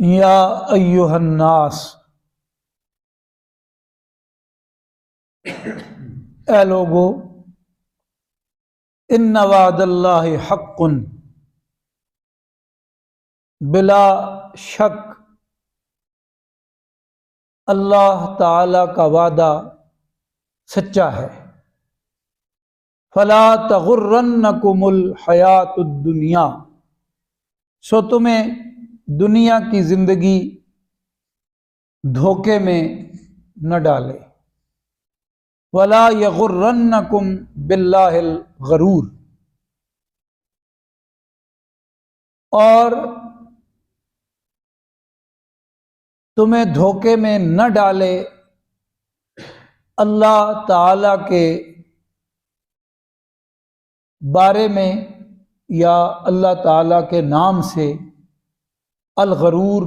یا ایہا الناس، اے لوگو، ان وعد اللہ حق، بلا شک اللہ تعالی کا وعدہ سچا ہے۔ فلا تغرنکم الحیات الدنیا، سو تمہیں دنیا کی زندگی دھوکے میں نہ ڈالے۔ ولا یغرنکم باللہ الغرور، اور تمہیں دھوکے میں نہ ڈالے اللہ تعالی کے بارے میں یا اللہ تعالی کے نام سے الغرور،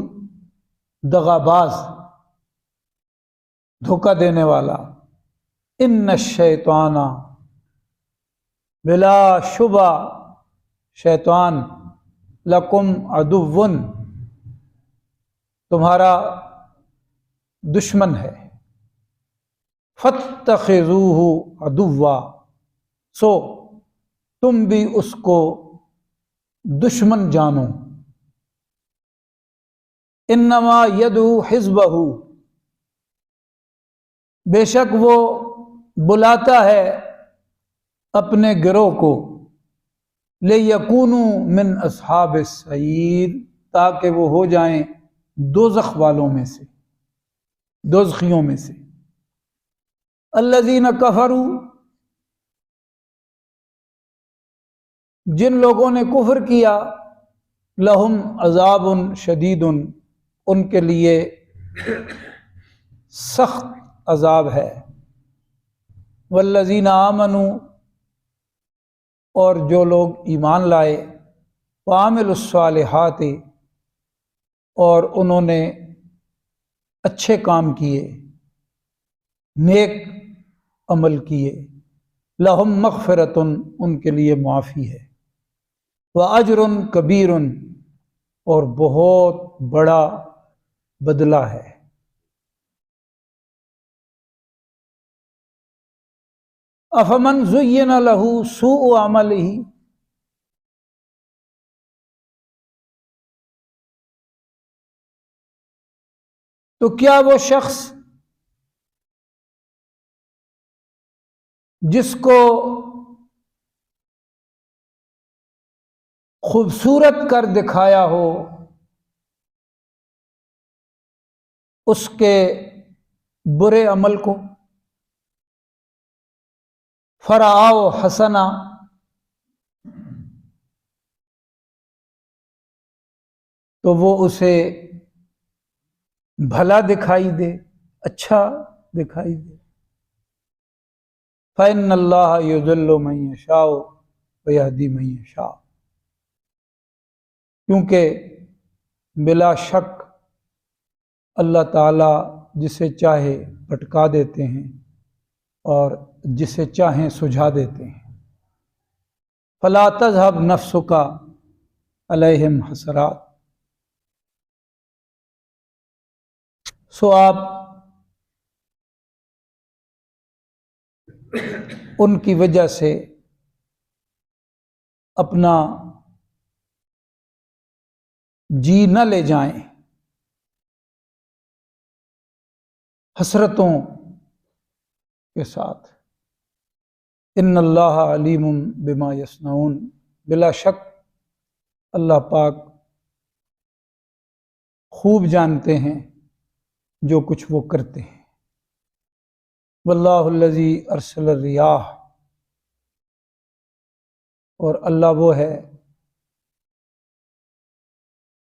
دغاباز، دھوکہ دینے والا۔ ان الشیطان، بلا شبہ شیطان، لکم عدو، تمہارا دشمن ہے۔ فاتخذوہ عدوا، سو تم بھی اس کو دشمن جانو۔ انما یدعو حزبہ، بے شک وہ بلاتا ہے اپنے گروہ کو، لیکونوا من اصحاب السعیر، تاکہ وہ ہو جائیں دوزخ والوں میں سے، دوزخیوں میں سے۔ الذین کفروا، جن لوگوں نے کفر کیا، لہم عذاب شدید، ان کے لیے سخت عذاب ہے۔ والذین آمنوا، اور جو لوگ ایمان لائے، وعملوا الصالحات، اور انہوں نے اچھے کام کیے، نیک عمل کیے، لہم مغفرۃ، ان کے لیے معافی ہے، واجر کبیر، اور بہت بڑا بدلہ ہے۔ افمن زین لہ سوء عملہ، تو کیا وہ شخص جس کو خوبصورت کر دکھایا ہو اس کے برے عمل کو، فرآہ حسنا، تو وہ اسے بھلا دکھائی دے، اچھا دکھائی دے۔ فإن اللہ یضل من یشاء ویہدی من یشاء، کیونکہ بلا شک اللہ تعالی جسے چاہے بھٹکا دیتے ہیں اور جسے چاہیں سجھا دیتے ہیں۔ فلا تذہب نفسک علیہم حسرات، سو آپ ان کی وجہ سے اپنا جی نہ لے جائیں حسرتوں کے ساتھ۔ ان اللہ علیم بما یصنعون، بلا شک اللہ پاک خوب جانتے ہیں جو کچھ وہ کرتے ہیں۔ واللہ الذی ارسل الریاح، اور اللہ وہ ہے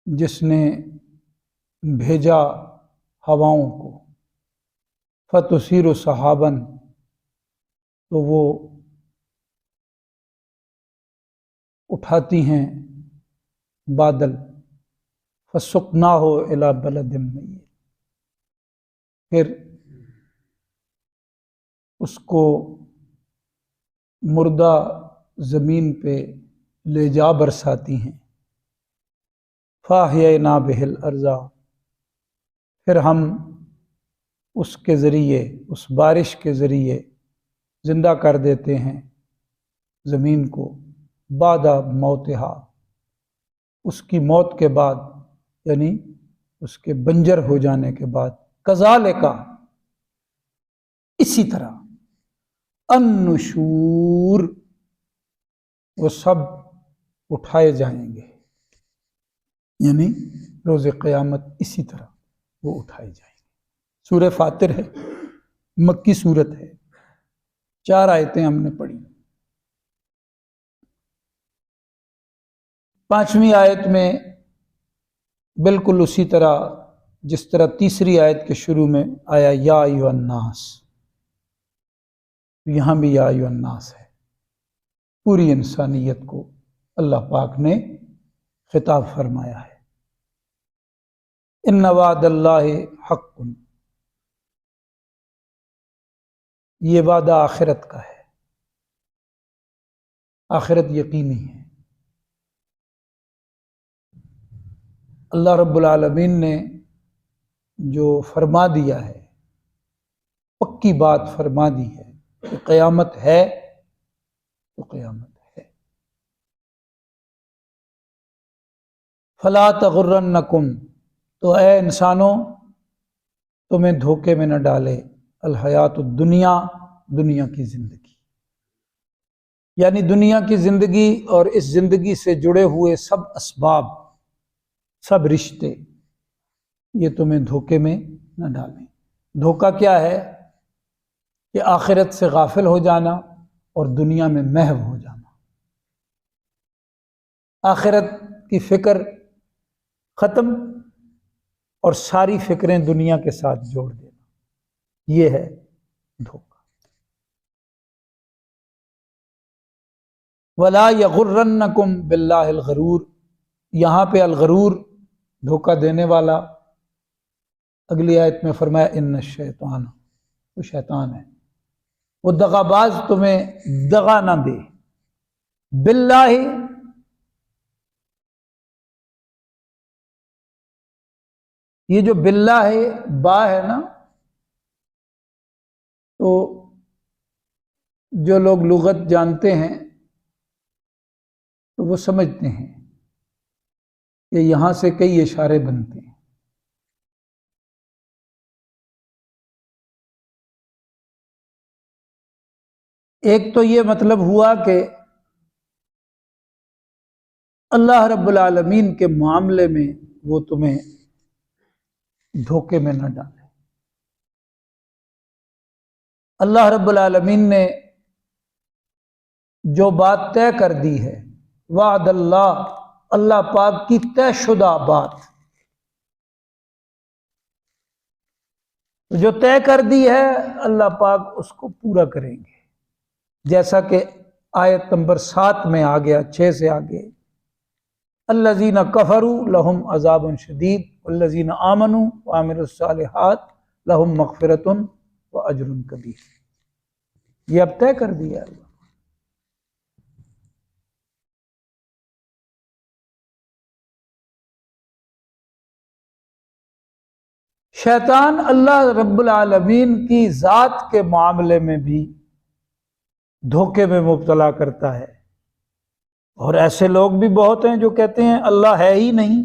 جس نے بھیجا ہواؤں کو، فتثیر سحابا، تو وہ اٹھاتی ہیں بادل، فسقناہ الی بلد میت، پھر اس کو مردہ زمین پہ لے جا برساتی ہیں۔ فاحیینا بہ الارض، پھر ہم اس کے ذریعے، اس بارش کے ذریعے زندہ کر دیتے ہیں زمین کو، بعد موتہا، اس کی موت کے بعد، یعنی اس کے بنجر ہو جانے کے بعد، کذالک، اسی طرح، النشور، وہ سب اٹھائے جائیں گے، یعنی روز قیامت اسی طرح وہ اٹھائے جائیں گے۔ سورہ فاطر ہے، مکی سورت ہے، 4 آیتیں ہم نے پڑھی۔ 5ویں آیت میں بالکل اسی طرح جس طرح تیسری آیت کے شروع میں آیا یا ایھا الناس، یہاں بھی یا ایھا الناس ہے، پوری انسانیت کو اللہ پاک نے خطاب فرمایا ہے۔ ان وعد اللہ حق، یہ وعدہ آخرت کا ہے، آخرت یقینی ہے۔ اللہ رب العالمین نے جو فرما دیا ہے، پکی بات فرما دی ہے کہ قیامت ہے تو قیامت ہے۔ فلا تغرنکم، تو اے انسانوں تمہیں دھوکے میں نہ ڈالے الحیات الدنیا، دنیا کی زندگی، یعنی دنیا کی زندگی اور اس زندگی سے جڑے ہوئے سب اسباب، سب رشتے، یہ تمہیں دھوکے میں نہ ڈالیں۔ دھوکہ کیا ہے؟ کہ آخرت سے غافل ہو جانا اور دنیا میں محو ہو جانا، آخرت کی فکر ختم اور ساری فکریں دنیا کے ساتھ جوڑ دینا، یہ ہے دھوکہ۔ وَلَا يَغُرَّنَّكُمْ بِاللَّهِ الْغَرُورُ، یہاں پہ الغرور، دھوکہ دینے والا، اگلی آیت میں فرمایا ان الشیطان، وہ شیطان ہے، وہ دغا باز تمہیں دغا نہ دے۔ باللہ، یہ جو باللہ ہے، با ہے نا، تو جو لوگ لغت جانتے ہیں تو وہ سمجھتے ہیں کہ یہاں سے کئی اشارے بنتے ہیں۔ ایک تو یہ مطلب ہوا کہ اللہ رب العالمین کے معاملے میں وہ تمہیں دھوکے میں نہ ڈالے۔ اللہ رب العالمین نے جو بات طے کر دی ہے، وعد اللہ، اللہ پاک کی طے شدہ بات، جو طے کر دی ہے اللہ پاک اس کو پورا کریں گے، جیسا کہ آیت نمبر 7 میں آ گیا، 6 سے آگے، الذین کفروا لہم عذاب شدید والذین آمنوا وعملوا الصالحات لہم مغفرۃ واجر کبیر، یہ اب طے کر دیا اللہ۔ شیطان اللہ رب العالمین کی ذات کے معاملے میں بھی دھوکے میں مبتلا کرتا ہے، اور ایسے لوگ بھی بہت ہیں جو کہتے ہیں اللہ ہے ہی نہیں،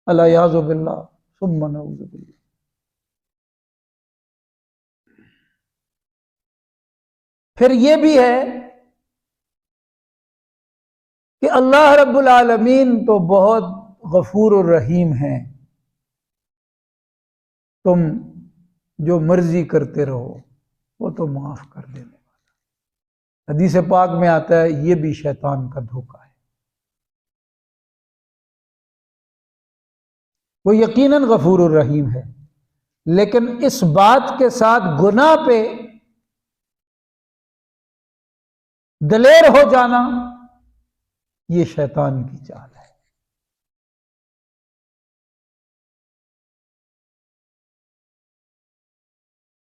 الیاذ باللہ ثم نعوذ باللہ۔ پھر یہ بھی ہے کہ اللہ رب العالمین تو بہت غفور الرحیم ہیں، تم جو مرضی کرتے رہو وہ تو معاف کر دینے والا۔ حدیث پاک میں آتا ہے یہ بھی شیطان کا دھوکہ ہے، وہ یقیناً غفور الرحیم ہے، لیکن اس بات کے ساتھ گناہ پہ دلیر ہو جانا یہ شیطان کی چال ہے۔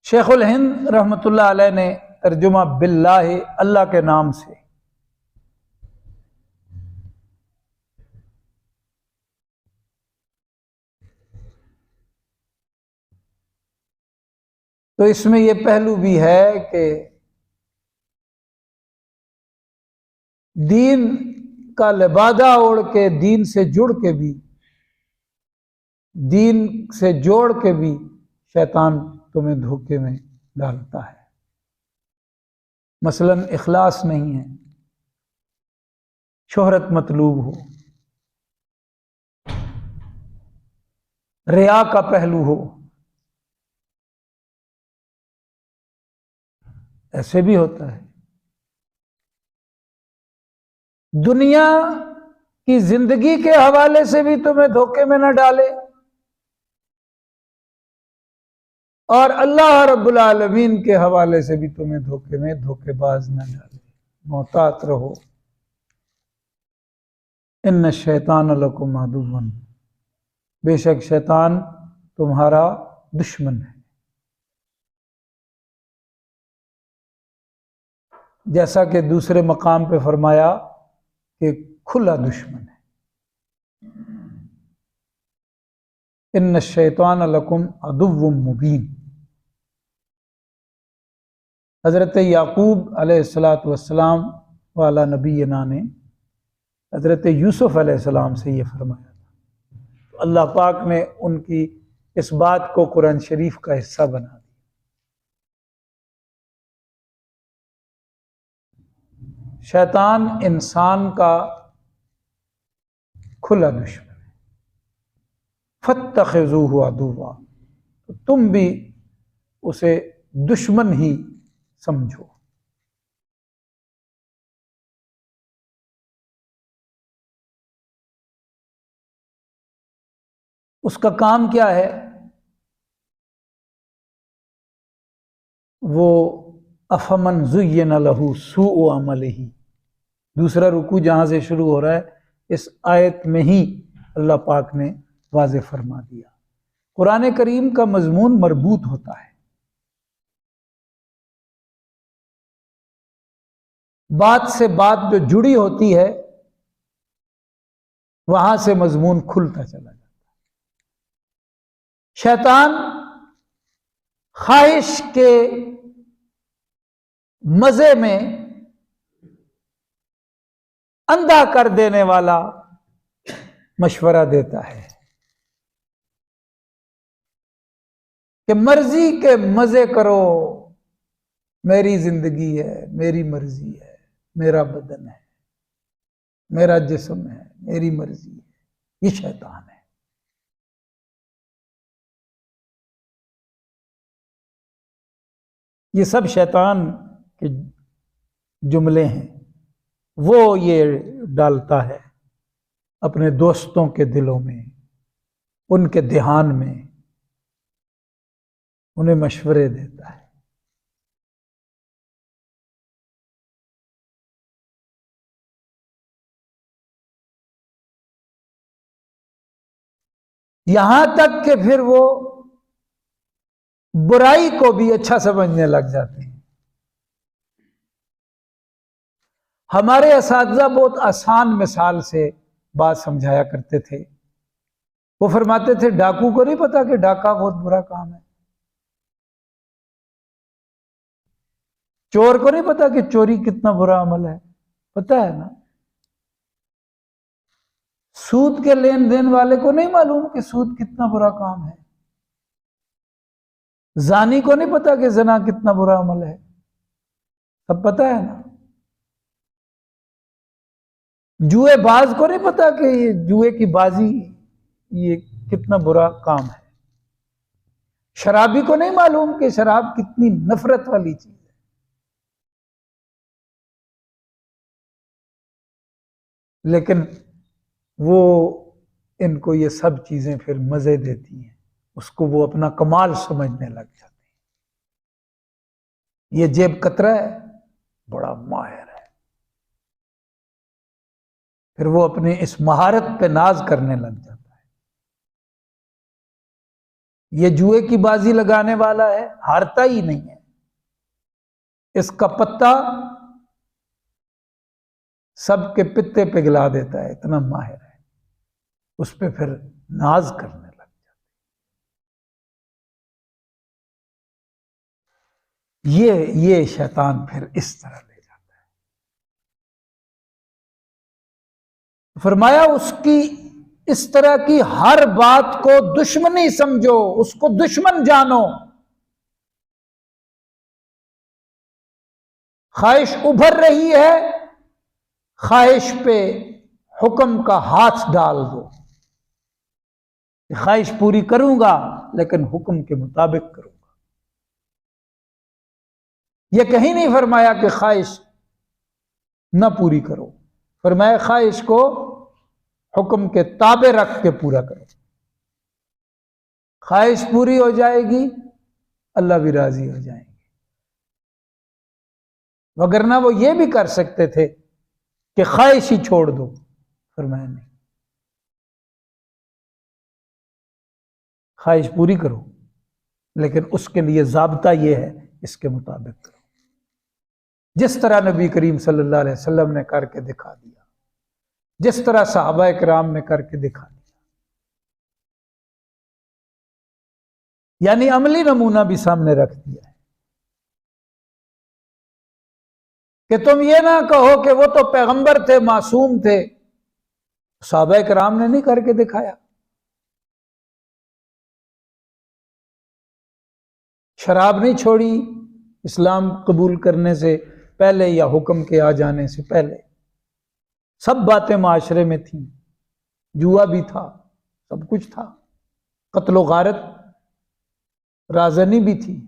شیخ الہند رحمۃ اللہ علیہ نے ترجمہ باللہ، اللہ کے نام سے، تو اس میں یہ پہلو بھی ہے کہ دین کا لبادہ اوڑھ کے، دین سے جڑ کے بھی، دین سے جوڑ کے بھی شیطان تمہیں دھوکے میں ڈالتا ہے۔ مثلا اخلاص نہیں ہے، شہرت مطلوب ہو، ریا کا پہلو ہو، ایسے بھی ہوتا ہے۔ دنیا کی زندگی کے حوالے سے بھی تمہیں دھوکے میں نہ ڈالے، اور اللہ رب العالمین کے حوالے سے بھی تمہیں دھوکے باز نہ ڈالے۔ محتاط رہو۔ ان الشیطان لکم عدو، بے شک شیطان تمہارا دشمن ہے۔ جیسا کہ دوسرے مقام پہ فرمایا کہ کھلا دشمن ہے۔ ان الشیطان لکم عدو مبین۔ حضرت یعقوب علیہ السلام والا نبینا نے حضرت یوسف علیہ السلام سے یہ فرمایا تھا، تو اللہ پاک نے ان کی اس بات کو قرآن شریف کا حصہ بنا دیا۔ شیطان انسان کا کھلا دشمن ہے۔ فاتخذوہ عدوا، تو تم بھی اسے دشمن ہی سمجھو۔ اس کا کام کیا ہے؟ وہ افمن زین لہ سوء عملہ، دوسرا رکوع جہاں سے شروع ہو رہا ہے اس آیت میں ہی اللہ پاک نے واضح فرما دیا۔ قرآن کریم کا مضمون مربوط ہوتا ہے، بات سے بات جو جڑی ہوتی ہے وہاں سے مضمون کھلتا چلا جاتا ہے۔ شیطان خواہش کے مزے میں اندھا کر دینے والا مشورہ دیتا ہے کہ مرضی کے مزے کرو، میری زندگی ہے، میری مرضی ہے، میرا بدن ہے، میرا جسم ہے، میری مرضی ہے۔ یہ شیطان ہے۔ یہ سب شیطان کے جملے ہیں، وہ یہ ڈالتا ہے اپنے دوستوں کے دلوں میں، ان کے دھیان میں، انہیں مشورے دیتا ہے۔ یہاں تک کہ پھر وہ برائی کو بھی اچھا سمجھنے لگ جاتے ہیں۔ ہمارے اساتذہ بہت آسان مثال سے بات سمجھایا کرتے تھے۔ وہ فرماتے تھے ڈاکو کو نہیں پتا کہ ڈاکہ بہت برا کام ہے، چور کو نہیں پتا کہ چوری کتنا برا عمل ہے، پتا ہے نا؟ سود کے لین دین والے کو نہیں معلوم کہ سود کتنا برا کام ہے، زانی کو نہیں پتا کہ زنا کتنا برا عمل ہے، سب پتا ہے نا؟ جوئے باز کو نہیں پتا کہ یہ جوئے کی بازی یہ کتنا برا کام ہے، شرابی کو نہیں معلوم کہ شراب کتنی نفرت والی چیز ہے۔ لیکن وہ ان کو یہ سب چیزیں پھر مزے دیتی ہیں، اس کو وہ اپنا کمال سمجھنے لگ جاتے ہیں۔ یہ جیب کترا ہے، بڑا ماہر ہے، پھر وہ اپنی اس مہارت پہ ناز کرنے لگ جاتا ہے۔ یہ جوئے کی بازی لگانے والا ہے، ہارتا ہی نہیں ہے، اس کا پتا سب کے پتے پگھلا دیتا ہے، اتنا ماہر ہے، اس پہ پھر ناز کرنے یہ شیطان پھر اس طرح لے جاتا ہے۔ فرمایا اس کی اس طرح کی ہر بات کو دشمنی سمجھو، اس کو دشمن جانو۔ خواہش ابھر رہی ہے، خواہش پہ حکم کا ہاتھ ڈال دو۔ خواہش پوری کروں گا لیکن حکم کے مطابق کروں گا۔ یہ کہیں نہیں فرمایا کہ خواہش نہ پوری کرو، فرمایا خواہش کو حکم کے تابع رکھ کے پورا کرو۔ خواہش پوری ہو جائے گی، اللہ بھی راضی ہو جائیں گے۔ وگرنہ وہ یہ بھی کر سکتے تھے کہ خواہش ہی چھوڑ دو، فرمایا نہیں، خواہش پوری کرو لیکن اس کے لیے ضابطہ یہ ہے اس کے مطابق کرو، جس طرح نبی کریم صلی اللہ علیہ وسلم نے کر کے دکھا دیا، جس طرح صحابہ کرام نے کر کے دکھا دیا۔ یعنی عملی نمونہ بھی سامنے رکھ دیا ہے کہ تم یہ نہ کہو کہ وہ تو پیغمبر تھے، معصوم تھے، صحابہ کرام نے نہیں کر کے دکھایا؟ شراب نہیں چھوڑی اسلام قبول کرنے سے پہلے یا حکم کے آ جانے سے پہلے، سب باتیں معاشرے میں تھیں، جوا بھی تھا، سب کچھ تھا، قتل و غارت رازنی بھی تھی،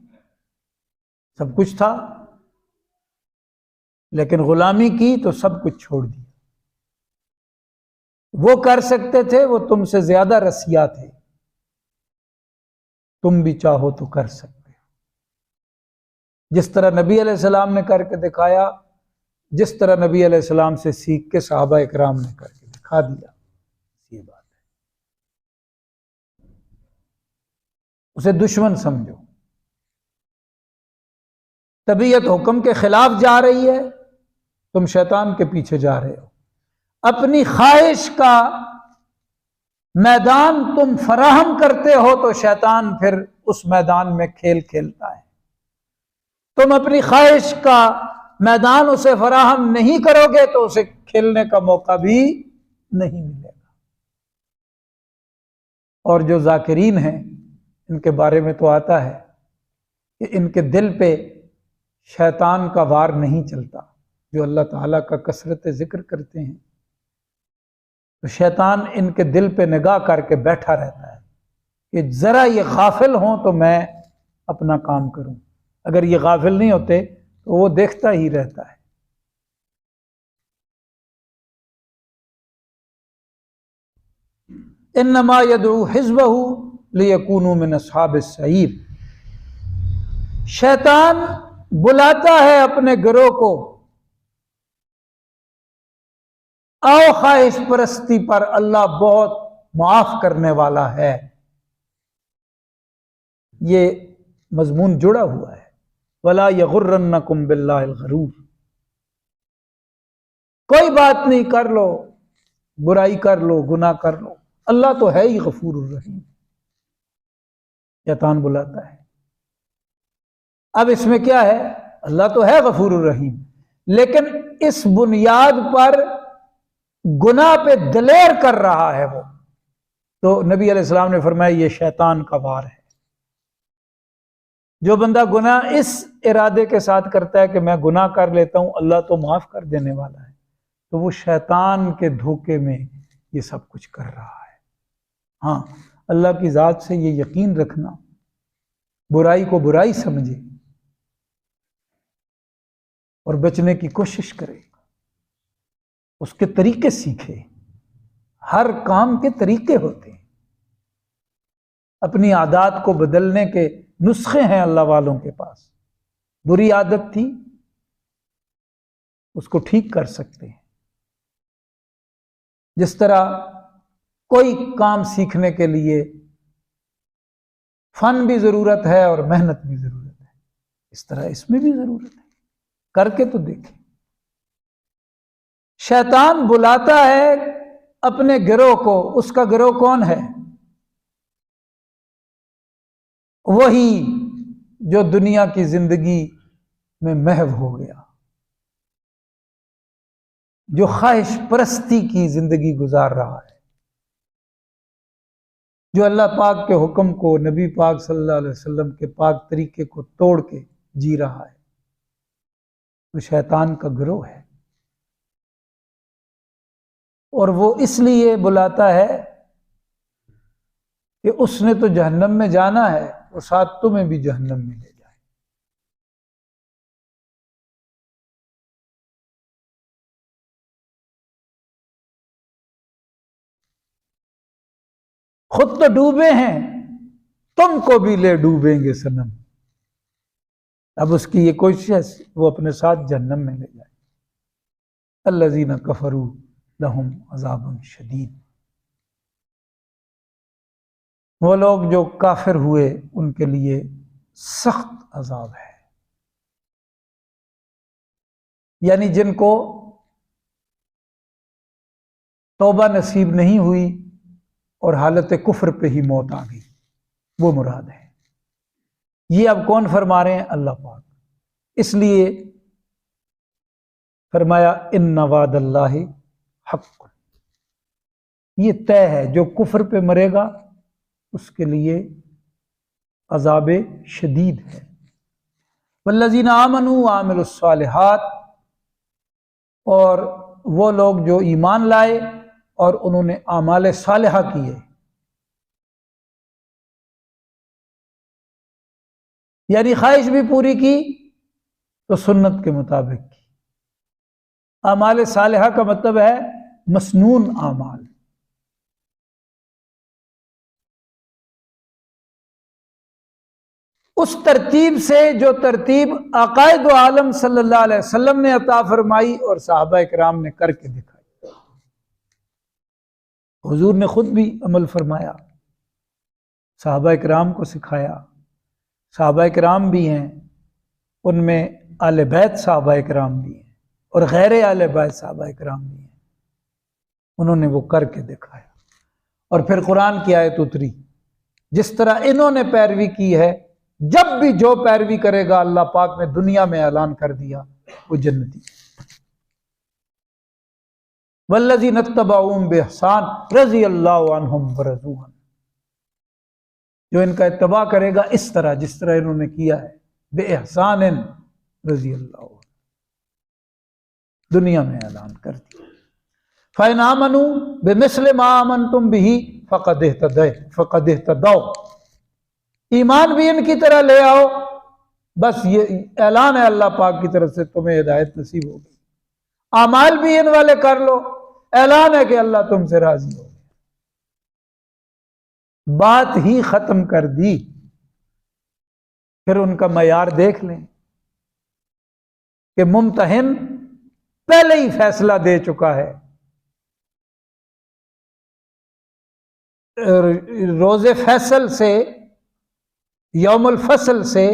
سب کچھ تھا، لیکن غلامی کی تو سب کچھ چھوڑ دیا۔ وہ کر سکتے تھے، وہ تم سے زیادہ رسیا تھے، تم بھی چاہو تو کر سکتے ہو۔ جس طرح نبی علیہ السلام نے کر کے دکھایا، جس طرح نبی علیہ السلام سے سیکھ کے صحابہ اکرام نے کر کے دکھا دیا، یہ بات ہے۔ اسے دشمن سمجھو۔ طبیعت حکم کے خلاف جا رہی ہے، تم شیطان کے پیچھے جا رہے ہو۔ اپنی خواہش کا میدان تم فراہم کرتے ہو تو شیطان پھر اس میدان میں کھیل کھیلتا ہے۔ تم اپنی خواہش کا میدان اسے فراہم نہیں کرو گے تو اسے کھیلنے کا موقع بھی نہیں ملے گا۔ اور جو ذاکرین ہیں ان کے بارے میں تو آتا ہے کہ ان کے دل پہ شیطان کا وار نہیں چلتا، جو اللہ تعالیٰ کا کثرت ذکر کرتے ہیں تو شیطان ان کے دل پہ نگاہ کر کے بیٹھا رہتا ہے کہ ذرا یہ غافل ہوں تو میں اپنا کام کروں، اگر یہ غافل نہیں ہوتے تو وہ دیکھتا ہی رہتا ہے۔ انما یدعو حزبہ لیکونوا من اصحاب السعیر۔ شیطان بلاتا ہے اپنے گروہ کو، آؤ خواہش پرستی پر، اللہ بہت معاف کرنے والا ہے۔ یہ مضمون جڑا ہوا ہے، وَلَا يَغُرَّنَّكُمْ بِاللَّهِ الْغَرُورُ۔ کوئی بات نہیں، کر لو، برائی کر لو، گناہ کر لو، اللہ تو ہے ہی غفور الرحیم۔ شیطان بلاتا ہے۔ اب اس میں کیا ہے؟ اللہ تو ہے غفور الرحیم، لیکن اس بنیاد پر گناہ پہ دلیر کر رہا ہے وہ، تو نبی علیہ السلام نے فرمایا یہ شیطان کا وار ہے۔ جو بندہ گناہ اس ارادے کے ساتھ کرتا ہے کہ میں گناہ کر لیتا ہوں، اللہ تو معاف کر دینے والا ہے، تو وہ شیطان کے دھوکے میں یہ سب کچھ کر رہا ہے۔ ہاں، اللہ کی ذات سے یہ یقین رکھنا، برائی کو برائی سمجھے اور بچنے کی کوشش کرے، اس کے طریقے سیکھے۔ ہر کام کے طریقے ہوتے ہیں، اپنی عادات کو بدلنے کے نسخے ہیں اللہ والوں کے پاس۔ بری عادت تھی، اس کو ٹھیک کر سکتے ہیں۔ جس طرح کوئی کام سیکھنے کے لیے فن بھی ضرورت ہے اور محنت بھی ضرورت ہے، اس طرح اس میں بھی ضرورت ہے، کر کے تو دیکھیں۔ شیطان بلاتا ہے اپنے گروہ کو، اس کا گروہ کون ہے؟ وہی جو دنیا کی زندگی میں محو ہو گیا، جو خواہش پرستی کی زندگی گزار رہا ہے، جو اللہ پاک کے حکم کو، نبی پاک صلی اللہ علیہ وسلم کے پاک طریقے کو توڑ کے جی رہا ہے، وہ شیطان کا گروہ ہے، اور وہ اس لیے بلاتا ہے کہ اس نے تو جہنم میں جانا ہے، وہ ساتھ تمہیں بھی جہنم میں لے جائے۔ خود تو ڈوبے ہیں، تم کو بھی لے ڈوبیں گے صنم۔ اب اس کی یہ کوشش ہے وہ اپنے ساتھ جہنم میں لے جائے۔ الذین کفروا لہم عذاب شدید، وہ لوگ جو کافر ہوئے ان کے لیے سخت عذاب ہے، یعنی جن کو توبہ نصیب نہیں ہوئی اور حالت کفر پہ ہی موت آ گئی، وہ مراد ہے۔ یہ اب کون فرما رہے ہیں؟ اللہ پاک۔ اس لیے فرمایا ان وعد اللہ حق، یہ طے ہے جو کفر پہ مرے گا اس کے لیے عذاب شدید ہے۔ والذین آمنوا وعملوا الصالحات، اور وہ لوگ جو ایمان لائے اور انہوں نے اعمال صالحہ کیے، یعنی خواہش بھی پوری کی تو سنت کے مطابق کی۔ اعمال صالحہ کا مطلب ہے مسنون اعمال، اس ترتیب سے جو ترتیب عقائد و عالم صلی اللہ علیہ وسلم نے عطا فرمائی اور صحابہ اکرام نے کر کے دکھائی۔ حضور نے خود بھی عمل فرمایا، صحابہ اکرام کو سکھایا۔ صحابہ اکرام بھی ہیں، ان میں اہل بیت صحابہ اکرام بھی ہیں اور غیر اہل بیت صحابہ اکرام بھی ہیں، انہوں نے وہ کر کے دکھایا۔ اور پھر قرآن کی آیت اتری، جس طرح انہوں نے پیروی کی ہے، جب بھی جو پیروی کرے گا اللہ پاک نے دنیا میں اعلان کر دیا وہ جنتی۔ والذین اتبعوہم بإحسان رضی اللہ عنہم ورضوا عنہ، جو ان کا اتباع کرے گا اس طرح جس طرح انہوں نے کیا ہے، بإحسان رضی اللہ عنہ، دنیا میں اعلان کر دیا۔ فإن آمنوا بمثل ما آمنتم به فقد اہتدوا، ایمان بھی ان کی طرح لے آؤ، بس یہ اعلان ہے اللہ پاک کی طرف سے تمہیں ہدایت نصیب ہوگی۔ اعمال بھی ان والے کر لو، اعلان ہے کہ اللہ تم سے راضی ہو۔ بات ہی ختم کر دی۔ پھر ان کا معیار دیکھ لیں کہ ممتحن پہلے ہی فیصلہ دے چکا ہے، روز فیصل سے، یوم الفصل سے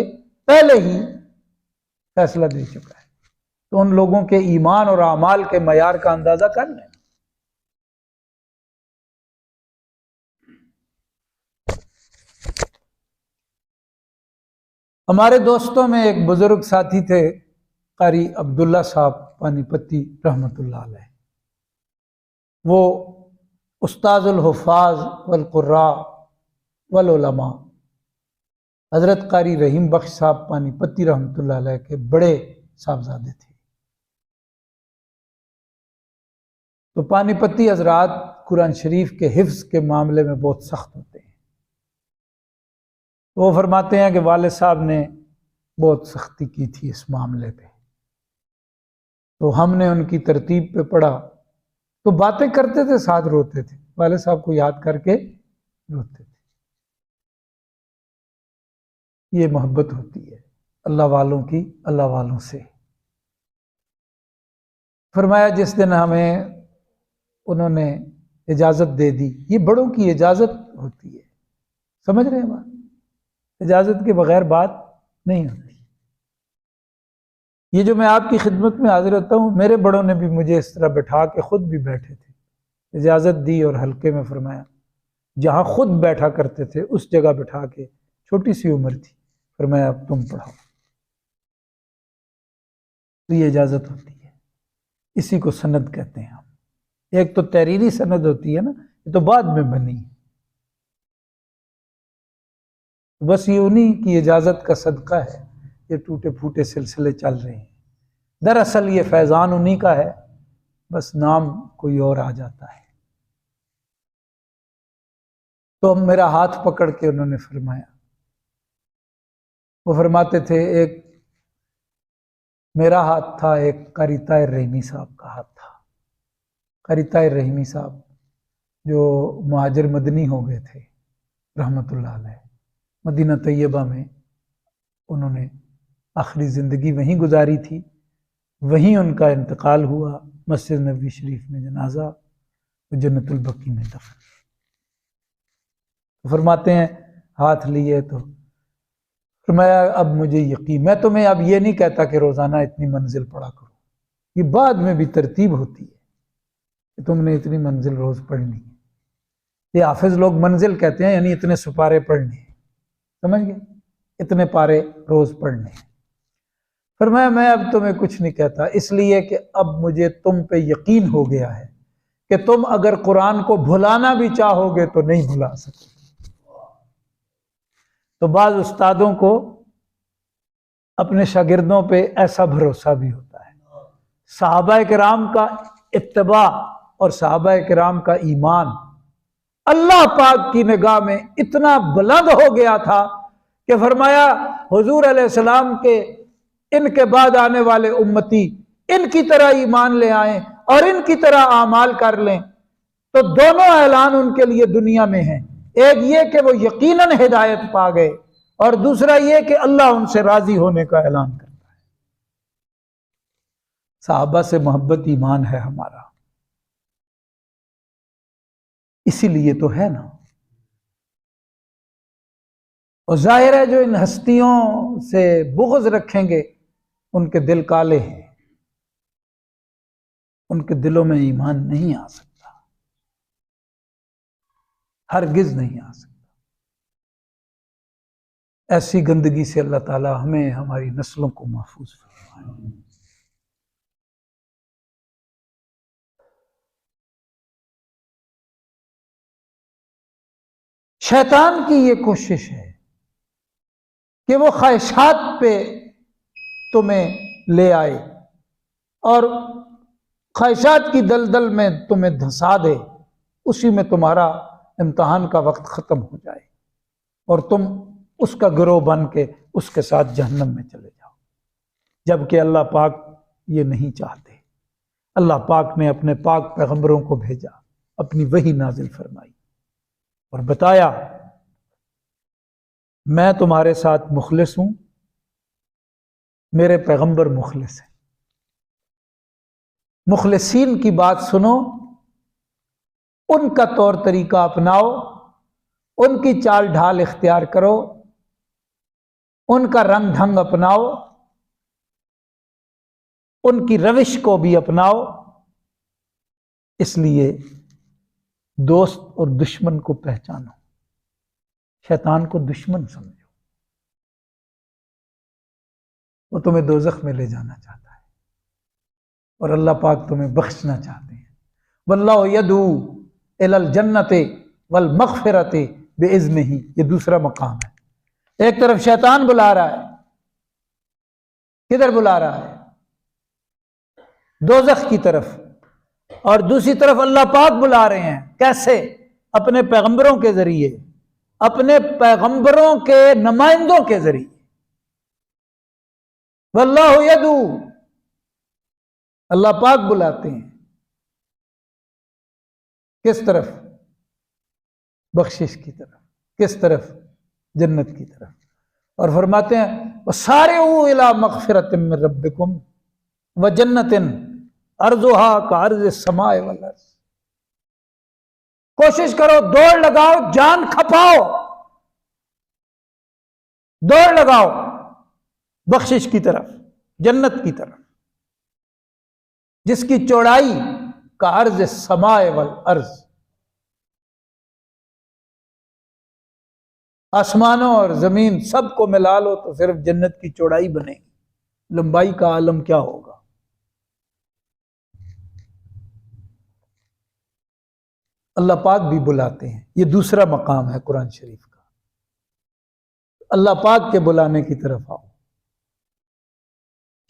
پہلے ہی فیصلہ دے چکا ہے، تو ان لوگوں کے ایمان اور اعمال کے معیار کا اندازہ کر لیں۔ ہمارے دوستوں میں ایک بزرگ ساتھی تھے، قاری عبداللہ صاحب پانی پتی رحمۃ اللہ علیہ، وہ استاذ الحفاظ والقراء والعلماء حضرت قاری رحیم بخش صاحب پانی پتی رحمۃ اللہ علیہ کے بڑے صاحبزادے تھے۔ تو پانی پتی حضرات قرآن شریف کے حفظ کے معاملے میں بہت سخت ہوتے ہیں۔ وہ فرماتے ہیں کہ والد صاحب نے بہت سختی کی تھی اس معاملے پہ، تو ہم نے ان کی ترتیب پہ پڑھا تو باتیں کرتے تھے، ساتھ روتے تھے، والد صاحب کو یاد کر کے روتے تھے۔ یہ محبت ہوتی ہے اللہ والوں کی اللہ والوں سے۔ فرمایا جس دن ہمیں انہوں نے اجازت دے دی، یہ بڑوں کی اجازت ہوتی ہے، سمجھ رہے ہیں بات؟ اجازت کے بغیر بات نہیں ہوتی۔ یہ جو میں آپ کی خدمت میں حاضر ہوتا ہوں، میرے بڑوں نے بھی مجھے اس طرح بٹھا کے خود بھی بیٹھے تھے، اجازت دی اور حلقے میں فرمایا، جہاں خود بیٹھا کرتے تھے اس جگہ بٹھا کے، چھوٹی سی عمر تھی، فرمایا اب تم پڑھاؤ۔ تو یہ اجازت ہوتی ہے، اسی کو سند کہتے ہیں ہم۔ ایک تو تحریری سند ہوتی ہے نا، یہ تو بعد میں بنی، بس یہ انہی کی اجازت کا صدقہ ہے یہ ٹوٹے پھوٹے سلسلے چل رہے ہیں۔ دراصل یہ فیضان انہی کا ہے، بس نام کوئی اور آ جاتا ہے۔ تو میرا ہاتھ پکڑ کے انہوں نے فرمایا، وہ فرماتے تھے ایک میرا ہاتھ تھا، ایک قاری طاہر رحیمی صاحب کا ہاتھ تھا۔ قاری طاہر رحیمی صاحب جو مہاجر مدنی ہو گئے تھے رحمت اللہ علیہ، مدینہ طیبہ میں انہوں نے آخری زندگی وہیں گزاری تھی، وہیں ان کا انتقال ہوا، مسجد نبوی شریف میں جنازہ، جنت البقیع میں دفن۔ فرماتے ہیں ہاتھ لیے تو فرمایا اب مجھے یقین، میں تمہیں اب یہ نہیں کہتا کہ روزانہ اتنی منزل پڑھا کرو، یہ بعد میں بھی ترتیب ہوتی ہے کہ تم نے اتنی منزل روز پڑھنی ہے۔ یہ حافظ لوگ منزل کہتے ہیں، یعنی اتنے سپارے پڑھنے ہیں، سمجھ گئے، اتنے پارے روز پڑھنے ہیں۔ فرمایا میں اب تمہیں کچھ نہیں کہتا، اس لیے کہ اب مجھے تم پہ یقین ہو گیا ہے کہ تم اگر قرآن کو بھلانا بھی چاہو گے تو نہیں بھلا سکتے۔ تو بعض استادوں کو اپنے شاگردوں پہ ایسا بھروسہ بھی ہوتا ہے۔ صحابہ کرام کا اتباع اور صحابہ کرام کا ایمان اللہ پاک کی نگاہ میں اتنا بلند ہو گیا تھا کہ فرمایا حضور علیہ السلام کے ان کے بعد آنے والے امتی ان کی طرح ایمان لے آئیں اور ان کی طرح اعمال کر لیں تو دونوں اعلان ان کے لیے دنیا میں ہیں، ایک یہ کہ وہ یقیناً ہدایت پا گئے، اور دوسرا یہ کہ اللہ ان سے راضی ہونے کا اعلان کرتا ہے۔ صحابہ سے محبت ایمان ہے ہمارا، اسی لیے تو ہے نا۔ اور ظاہر ہے جو ان ہستیوں سے بغض رکھیں گے ان کے دل کالے ہیں، ان کے دلوں میں ایمان نہیں آ سکتا، ہرگز نہیں آ سکتا۔ ایسی گندگی سے اللہ تعالی ہمیں ہماری نسلوں کو محفوظ فرمائے۔ شیطان کی یہ کوشش ہے کہ وہ خواہشات پہ تمہیں لے آئے اور خواہشات کی دلدل میں تمہیں دھسا دے، اسی میں تمہارا امتحان کا وقت ختم ہو جائے اور تم اس کا گروہ بن کے اس کے ساتھ جہنم میں چلے جاؤ، جبکہ اللہ پاک یہ نہیں چاہتے۔ اللہ پاک نے اپنے پاک پیغمبروں کو بھیجا، اپنی وحی نازل فرمائی اور بتایا میں تمہارے ساتھ مخلص ہوں، میرے پیغمبر مخلص ہیں۔ مخلصین کی بات سنو، ان کا طور طریقہ اپناؤ، ان کی چال ڈھال اختیار کرو، ان کا رنگ ڈھنگ اپناؤ، ان کی روش کو بھی اپناؤ۔ اس لیے دوست اور دشمن کو پہچانو، شیطان کو دشمن سمجھو، وہ تمہیں دوزخ میں لے جانا چاہتا ہے اور اللہ پاک تمہیں بخشنا چاہتے ہیں۔ واللہ یدعو الی الجنت والمغفرۃ باذنہ، یہ دوسرا مقام ہے۔ ایک طرف شیطان بلا رہا ہے، کدھر بلا رہا ہے؟ دوزخ کی طرف، اور دوسری طرف اللہ پاک بلا رہے ہیں، کیسے؟ اپنے پیغمبروں کے ذریعے، اپنے پیغمبروں کے نمائندوں کے ذریعے۔ واللہ یدعو، اللہ پاک بلاتے ہیں، کس طرف؟ بخشش کی طرف، کس طرف؟ جنت کی طرف۔ اور فرماتے ہیں وَسَارِعُوا إِلَىٰ مَغْفِرَةٍ مِّن رَبِّكُمْ وَجَنَّةٍ عَرْضُهَا كَعَرْضِ السَّمَاءِ وَالْأَرْضِ، کوشش کرو، دوڑ لگاؤ، جان کھپاؤ، دوڑ لگاؤ بخشش کی طرف، جنت کی طرف، جس کی چوڑائی کعرض السماء والارض، آسمانوں اور زمین سب کو ملا لو تو صرف جنت کی چوڑائی بنے گی، لمبائی کا عالم کیا ہوگا۔ اللہ پاک بھی بلاتے ہیں، یہ دوسرا مقام ہے قرآن شریف کا۔ اللہ پاک کے بلانے کی طرف آؤ،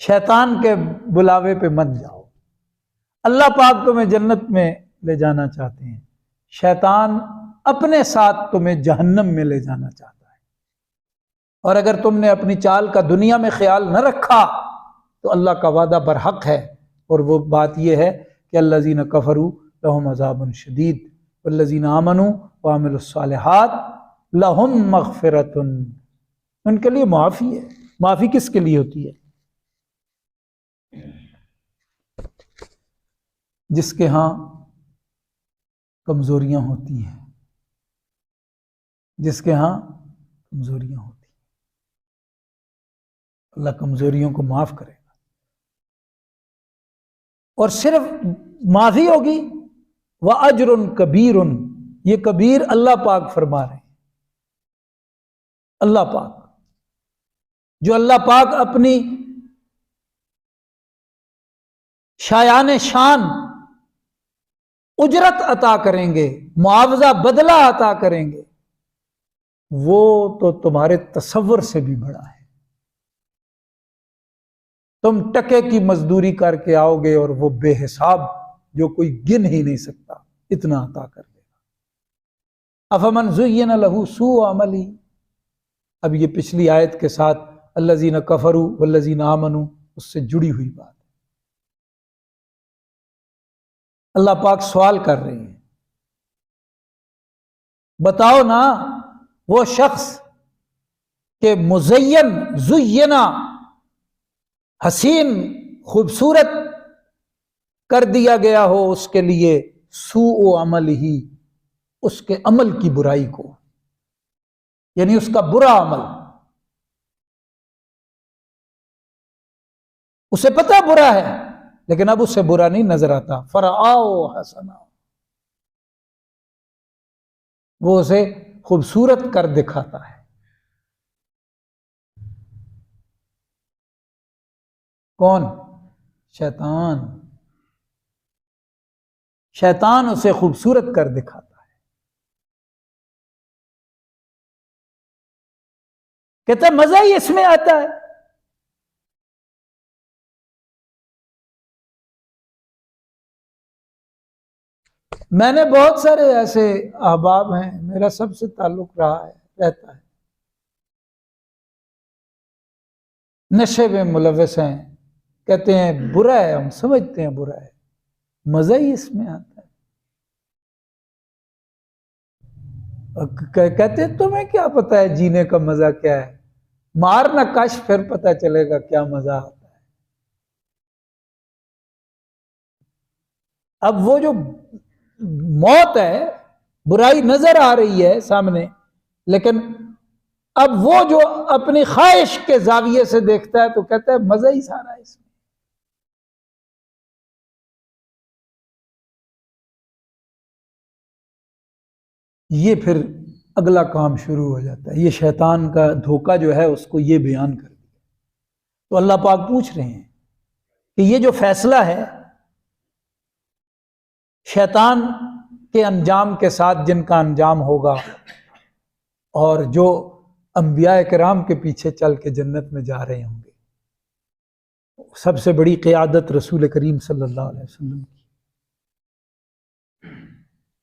شیطان کے بلاوے پہ مت جاؤ۔ اللہ پاک تمہیں جنت میں لے جانا چاہتے ہیں، شیطان اپنے ساتھ تمہیں جہنم میں لے جانا چاہتا ہے۔ اور اگر تم نے اپنی چال کا دنیا میں خیال نہ رکھا تو اللہ کا وعدہ برحق ہے، اور وہ بات یہ ہے کہ الذین کفروا لہم عذاب شدید والذین آمنوا وعملوا الصالحات لہم مغفرۃ، ان کے لیے معافی ہے۔ معافی کس کے لیے ہوتی ہے؟ جس کے ہاں کمزوریاں ہوتی ہیں، جس کے ہاں کمزوریاں ہوتی ہیں، اللہ کمزوریوں کو معاف کرے گا۔ اور صرف معافی ہوگی، وَأَجْرٌ كَبِيرٌ، یہ کبیر اللہ پاک فرما رہے ہیں۔ اللہ پاک، جو اللہ پاک اپنی شایان شان اجرت عطا کریں گے، معاوضہ بدلہ عطا کریں گے، وہ تو تمہارے تصور سے بھی بڑا ہے۔ تم ٹکے کی مزدوری کر کے آؤ گے اور وہ بے حساب، جو کوئی گن ہی نہیں سکتا، اتنا عطا کر دے گا۔ افمن زین لہ سوء عملہ، اب یہ پچھلی آیت کے ساتھ الذین کفروا والذین آمنوا اس سے جڑی ہوئی بات ہے۔ اللہ پاک سوال کر رہے ہیں، بتاؤ نا وہ شخص کہ مزین زینا، حسین خوبصورت کر دیا گیا ہو اس کے لیے سوء عمل ہی، اس کے عمل کی برائی کو، یعنی اس کا برا عمل، اسے پتہ برا ہے لیکن اب اسے برا نہیں نظر آتا۔ فرآؤ حسنا، وہ اسے خوبصورت کر دکھاتا ہے۔ کون؟ شیطان۔ شیطان اسے خوبصورت کر دکھاتا ہے، کہتا ہے مزہ ہی اس میں آتا ہے۔ میں نے بہت سارے ایسے احباب ہیں، میرا سب سے تعلق رہا ہے، رہتا ہے، نشے میں ملوث ہیں، کہتے ہیں برا ہے، ہم سمجھتے ہیں برا ہے، مزہ ہی اس میں آتا ہے۔ کہتے ہیں تمہیں کیا پتا ہے جینے کا مزہ کیا ہے، مارنا کش پھر پتا چلے گا کیا مزہ آتا ہے۔ اب وہ جو موت ہے، برائی نظر آ رہی ہے سامنے، لیکن اب وہ جو اپنی خواہش کے زاویے سے دیکھتا ہے تو کہتا ہے مزہ ہی سارا ہے اس میں۔ یہ پھر اگلا کام شروع ہو جاتا ہے، یہ شیطان کا دھوکہ جو ہے اس کو یہ بیان کر دیا۔ تو اللہ پاک پوچھ رہے ہیں کہ یہ جو فیصلہ ہے شیطان کے انجام کے ساتھ، جن کا انجام ہوگا، اور جو انبیاء کرام کے پیچھے چل کے جنت میں جا رہے ہوں گے، سب سے بڑی قیادت رسول کریم صلی اللہ علیہ وسلم کی،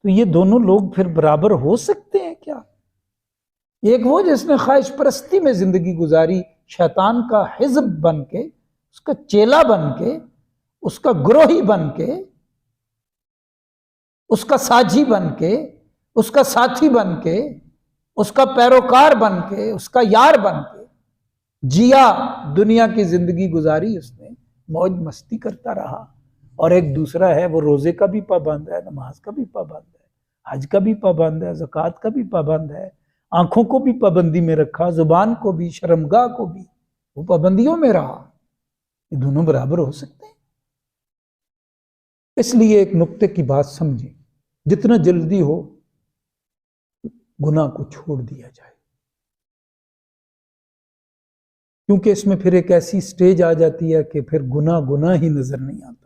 تو یہ دونوں لوگ پھر برابر ہو سکتے ہیں کیا؟ ایک وہ جس نے خواہش پرستی میں زندگی گزاری، شیطان کا حزب بن کے، اس کا چیلا بن کے، اس کا گروہی بن کے، اس کا ساجی بن کے، اس کا ساتھی بن کے، اس کا پیروکار بن کے، اس کا یار بن کے جیا، دنیا کی زندگی گزاری، اس نے موج مستی کرتا رہا۔ اور ایک دوسرا ہے وہ روزے کا بھی پابند ہے، نماز کا بھی پابند ہے، حج کا بھی پابند ہے، زکوٰۃ کا بھی پابند ہے، آنکھوں کو بھی پابندی میں رکھا، زبان کو بھی، شرمگاہ کو بھی، وہ پابندیوں میں رہا۔ یہ دونوں برابر ہو سکتے ہیں؟ اس لیے ایک نقطے کی بات سمجھیں، جتنا جلدی ہو گناہ کو چھوڑ دیا جائے، کیونکہ اس میں پھر ایک ایسی سٹیج آ جاتی ہے کہ پھر گناہ ہی نظر نہیں آتا۔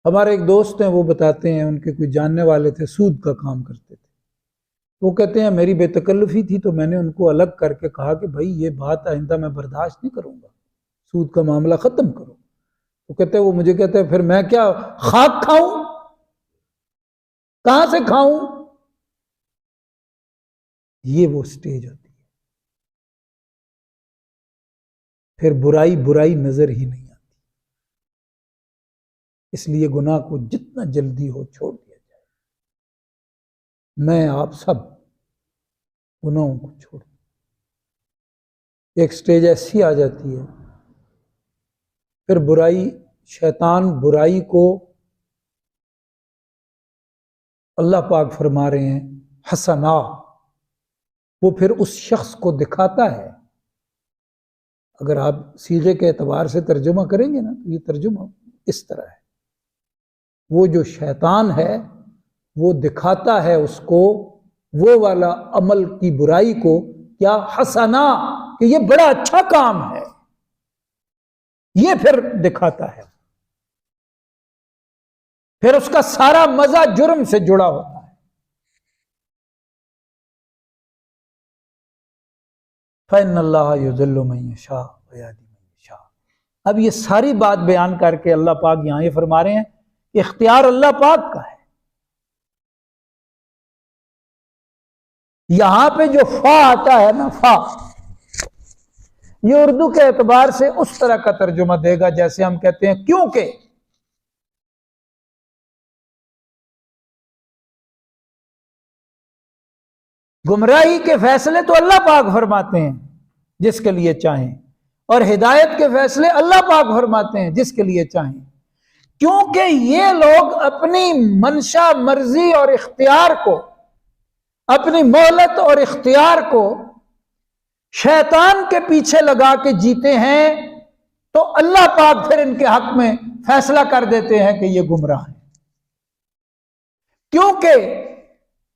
ہمارے ایک دوست ہیں، وہ بتاتے ہیں ان کے کوئی جاننے والے تھے، سود کا کام کرتے تھے. وہ کہتے ہیں میری بے تکلفی تھی تو میں نے ان کو الگ کر کے کہا کہ بھائی یہ بات آئندہ میں برداشت نہیں کروں گا، سود کا معاملہ ختم کرو. وہ کہتے ہیں، وہ مجھے کہتے ہیں پھر میں کیا خاک کھاؤں، کہاں سے کھاؤں؟ یہ وہ سٹیج ہوتی ہے. پھر برائی برائی نظر ہی نہیں آتی. اس لیے گناہ کو جتنا جلدی ہو چھوڑ دیا جائے. میں آپ سب گناہوں کو چھوڑ. ایک سٹیج ایسی آ جاتی ہے، پھر برائی، شیطان برائی کو اللہ پاک فرما رہے ہیں حسنا، وہ پھر اس شخص کو دکھاتا ہے. اگر آپ صیغے کے اعتبار سے ترجمہ کریں گے نا تو یہ ترجمہ اس طرح ہے، وہ جو شیطان ہے وہ دکھاتا ہے اس کو وہ والا عمل کی برائی کو، کیا حسنا، کہ یہ بڑا اچھا کام ہے، یہ پھر دکھاتا ہے. پھر اس کا سارا مزہ جرم سے جڑا ہوتا ہے. فَإِنَّ اللَّهَ يُضِلُّ مَن يَشَاءُ وَيَهْدِي مَن يَشَاءُ. اب یہ ساری بات بیان کر کے اللہ پاک یہاں یہ فرما رہے ہیں کہ اختیار اللہ پاک کا ہے. یہاں پہ جو فا آتا ہے نا، فا، یہ اردو کے اعتبار سے اس طرح کا ترجمہ دے گا جیسے ہم کہتے ہیں کیونکہ. گمراہی کے فیصلے تو اللہ پاک فرماتے ہیں جس کے لیے چاہیں، اور ہدایت کے فیصلے اللہ پاک فرماتے ہیں جس کے لیے چاہیں. کیونکہ یہ لوگ اپنی منشا، مرضی اور اختیار کو، اپنی مہلت اور اختیار کو شیطان کے پیچھے لگا کے جیتے ہیں، تو اللہ پاک پھر ان کے حق میں فیصلہ کر دیتے ہیں کہ یہ گمراہ ہیں. کیونکہ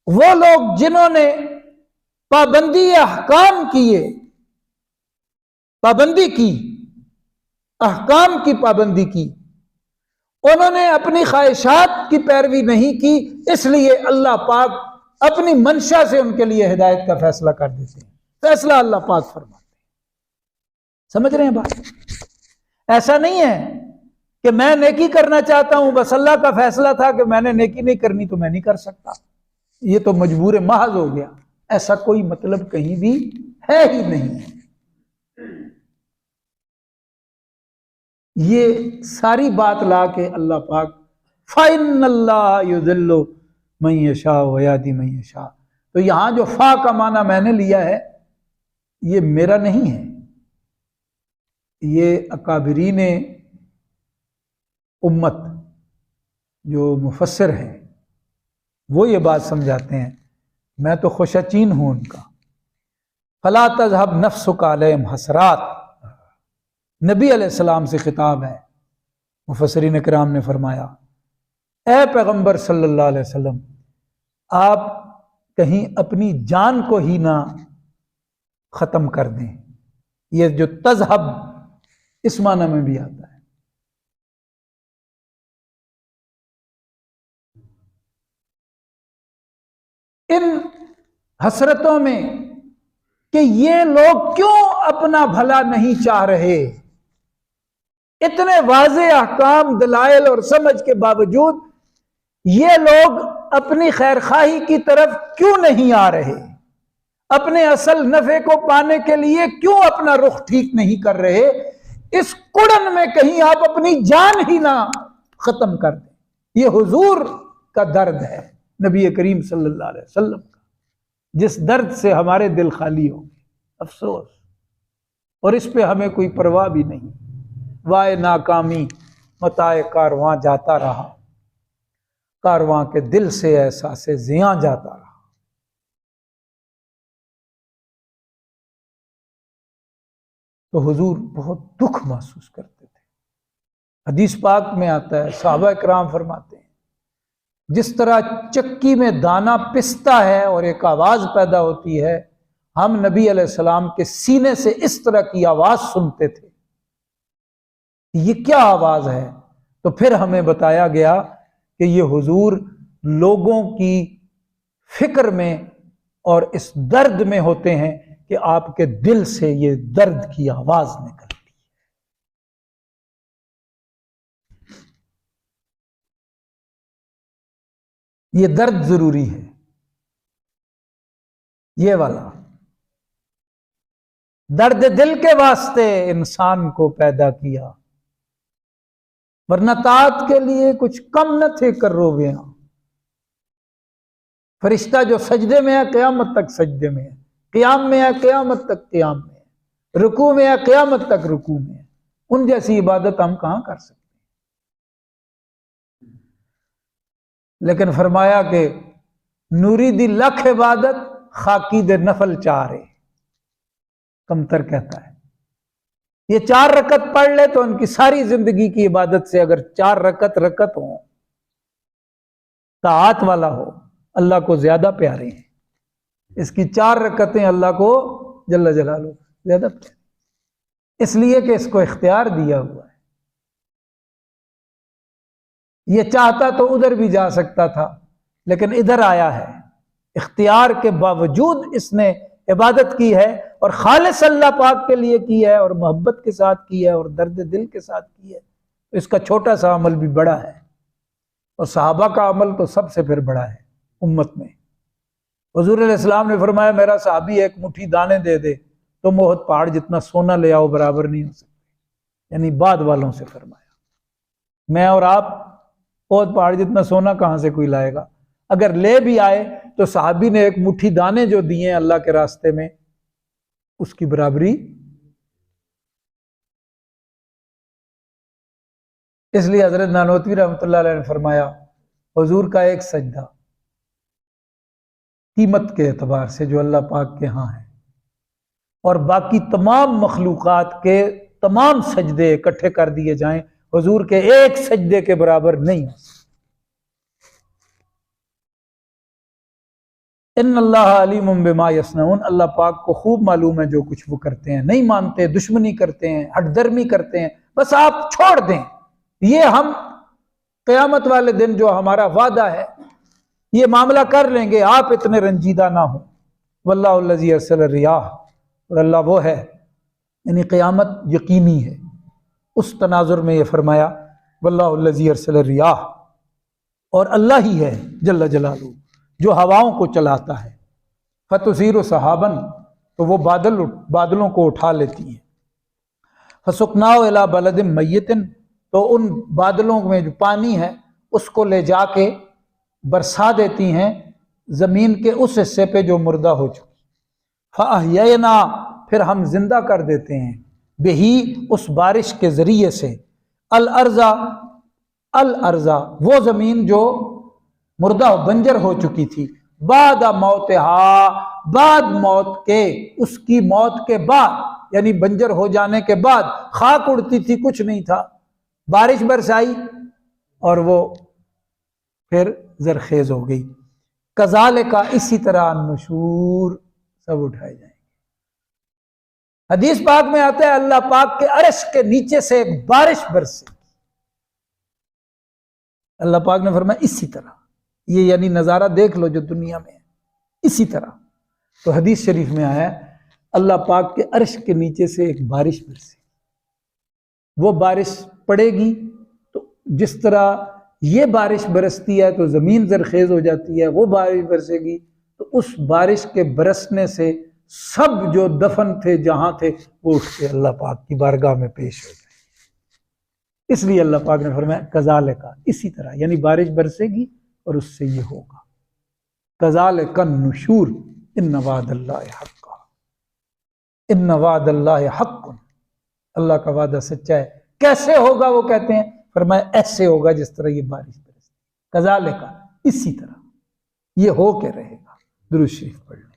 وہ لوگ جنہوں نے پابندی احکام کیے، پابندی کی، احکام کی پابندی کی، انہوں نے اپنی خواہشات کی پیروی نہیں کی، اس لیے اللہ پاک اپنی منشا سے ان کے لیے ہدایت کا فیصلہ کر دیتے ہیں. فیصلہ اللہ پاک فرماتے ہیں. سمجھ رہے ہیں بات؟ ایسا نہیں ہے کہ میں نیکی کرنا چاہتا ہوں، بس اللہ کا فیصلہ تھا کہ میں نے نیکی نہیں کرنی تو میں نہیں کر سکتا، یہ تو مجبور محض ہو گیا. ایسا کوئی مطلب کہیں بھی ہے ہی نہیں. یہ ساری بات لا کے اللہ پاک فَإِنَّ اللَّهَ يُضِلُّ مَن يَشَاءُ وَيَهْدِي مَن يَشَاءُ. تو یہاں جو فا کا معنی میں نے لیا ہے یہ میرا نہیں ہے، یہ اکابرین امت جو مفسر ہیں وہ یہ بات سمجھاتے ہیں. میں تو خوشچین ہوں ان کا. فَلَا تَذْهَبْ نَفْسُكَ عَلَيْهِمْ حَسْرَاتٍ، نبی علیہ السلام سے خطاب ہے. مفسرین کرام نے فرمایا اے پیغمبر صلی اللہ علیہ وسلم، آپ کہیں اپنی جان کو ہی نہ ختم کر دیں. یہ جو تذہب اس معنی میں بھی آتا ہے. ان حسرتوں میں کہ یہ لوگ کیوں اپنا بھلا نہیں چاہ رہے، اتنے واضح احکام، دلائل اور سمجھ کے باوجود یہ لوگ اپنی خیر خواہی کی طرف کیوں نہیں آ رہے، اپنے اصل نفع کو پانے کے لیے کیوں اپنا رخ ٹھیک نہیں کر رہے. اس کڑن میں کہیں آپ اپنی جان ہی نہ ختم کر دیں. یہ حضور کا درد ہے، نبی کریم صلی اللہ علیہ وسلم کا، جس درد سے ہمارے دل خالی ہوں گے. افسوس، اور اس پہ ہمیں کوئی پرواہ بھی نہیں. وائے ناکامی متاع کارواں جاتا رہا، کارواں کے دل سے احساس زیاں جاتا رہا. تو حضور بہت دکھ محسوس کرتے تھے. حدیث پاک میں آتا ہے، صحابہ کرام فرماتے ہیں جس طرح چکی میں دانہ پستا ہے اور ایک آواز پیدا ہوتی ہے، ہم نبی علیہ السلام کے سینے سے اس طرح کی آواز سنتے تھے. یہ کیا آواز ہے؟ تو پھر ہمیں بتایا گیا کہ یہ حضور لوگوں کی فکر میں اور اس درد میں ہوتے ہیں کہ آپ کے دل سے یہ درد کی آواز نکلتی ہے۔ یہ درد ضروری ہے، یہ والا درد دل کے واسطے انسان کو پیدا کیا، ورنہ طاعت کے لیے کچھ کم نہ تھے کروبیاں۔ فرشتہ جو سجدے میں ہے قیامت تک سجدے میں ہے، قیام میں ہے قیامت تک قیام میں ہے، رکوع میں ہے قیامت تک رکوع میں ہے، ان جیسی عبادت ہم کہاں کر سکتے ہیں؟ لیکن فرمایا کہ نوری دی لکھ عبادت خاکی دے نفل چارے، کمتر کہتا ہے یہ 4 رکعت پڑھ لے تو ان کی ساری زندگی کی عبادت سے اگر 4 رکعت ہوں، طاعت والا ہو، اللہ کو زیادہ پیارے ہیں۔ اس کی 4 رکعتیں اللہ کو جل جلالہ زیادہ پیارے، اس لیے کہ اس کو اختیار دیا ہوا ہے۔ یہ چاہتا تو ادھر بھی جا سکتا تھا، لیکن ادھر آیا ہے، اختیار کے باوجود اس نے عبادت کی ہے، اور خالص اللہ پاک کے لیے کی ہے، اور محبت کے ساتھ کی ہے، اور درد دل کے ساتھ کی ہے۔ اس کا چھوٹا سا عمل بھی بڑا ہے، اور صحابہ کا عمل تو سب سے پھر بڑا ہے امت میں۔ حضور علیہ السلام نے فرمایا میرا صحابی ایک مٹھی دانے دے دے تو احد پہاڑ جتنا سونا لے آؤ برابر نہیں ہو سکتے، یعنی بعد والوں سے فرمایا۔ میں اور آپ احد پہاڑ جتنا سونا کہاں سے کوئی لائے گا؟ اگر لے بھی آئے تو صحابی نے ایک مٹھی دانے جو دیے ہیں اللہ کے راستے میں، اس کی برابری۔ اس لیے حضرت نانوتوی رحمۃ اللہ علیہ نے فرمایا حضور کا ایک سجدہ قیمت کے اعتبار سے جو اللہ پاک کے ہاں ہے، اور باقی تمام مخلوقات کے تمام سجدے اکٹھے کر دیے جائیں حضور کے ایک سجدے کے برابر نہیں ہو سکتے۔ ان اللہ علیم بما یصنعون، اللہ پاک کو خوب معلوم ہے جو کچھ وہ کرتے ہیں، نہیں مانتے، دشمنی کرتے ہیں، ہٹ درمی کرتے ہیں، بس آپ چھوڑ دیں۔ یہ ہم قیامت والے دن جو ہمارا وعدہ ہے یہ معاملہ کر لیں گے، آپ اتنے رنجیدہ نہ ہوں۔ واللہ الذی ارسل الریاح، اور اللہ وہ ہے، یعنی قیامت یقینی ہے۔ اس تناظر میں یہ فرمایا واللہ الذی ارسل الریاح، اور اللہ ہی ہے جل جلالہ جو ہواؤں کو چلاتا ہے، فتصیر سحاباً، تو وہ بادلوں کو اٹھا لیتی ہیں، فسقناہ الی بلد میت، تو ان بادلوں میں جو پانی ہے اس کو لے جا کے برسا دیتی ہیں زمین کے اس حصے پہ جو مردہ ہو چکی، فاحیینا، پھر ہم زندہ کر دیتے ہیں، بہی، اس بارش کے ذریعے سے، الارض، وہ زمین جو مردہ بنجر ہو چکی تھی، بعد موتہا، بعد موت کے، اس کی موت کے بعد، یعنی بنجر ہو جانے کے بعد خاک اڑتی تھی، کچھ نہیں تھا، بارش برسائی اور وہ پھر زرخیز ہو گئی۔ کذالک، اسی طرح النشور، سب اٹھائے جائیں گے۔ حدیث پاک میں آتا ہے اللہ پاک کے عرش کے نیچے سے ایک بارش برسے، اللہ پاک نے فرمایا اسی طرح، یہ یعنی نظارہ دیکھ لو جو دنیا میں ہے، اسی طرح۔ تو حدیث شریف میں آیا ہے اللہ پاک کے عرش کے نیچے سے ایک بارش برسے، وہ بارش پڑے گی تو جس طرح یہ بارش برستی ہے تو زمین زرخیز ہو جاتی ہے، وہ بارش برسے گی تو اس بارش کے برسنے سے سب جو دفن تھے جہاں تھے وہ اٹھ کے اللہ پاک کی بارگاہ میں پیش ہو جائیں۔ اس لیے اللہ پاک نے فرمایا کذالک، اسی طرح، یعنی بارش برسے گی اور اس سے یہ ہوگا۔ کذالک النشور، ان وعد اللہ حق، ان وعد اللہ حق، اللہ کا وعدہ سچا ہے۔ کیسے ہوگا وہ کہتے ہیں، فرمایا ایسے ہوگا جس طرح یہ بارش برسے، کذالک، اسی طرح یہ ہو کے رہے گا۔ درود شریف پڑھ لیں۔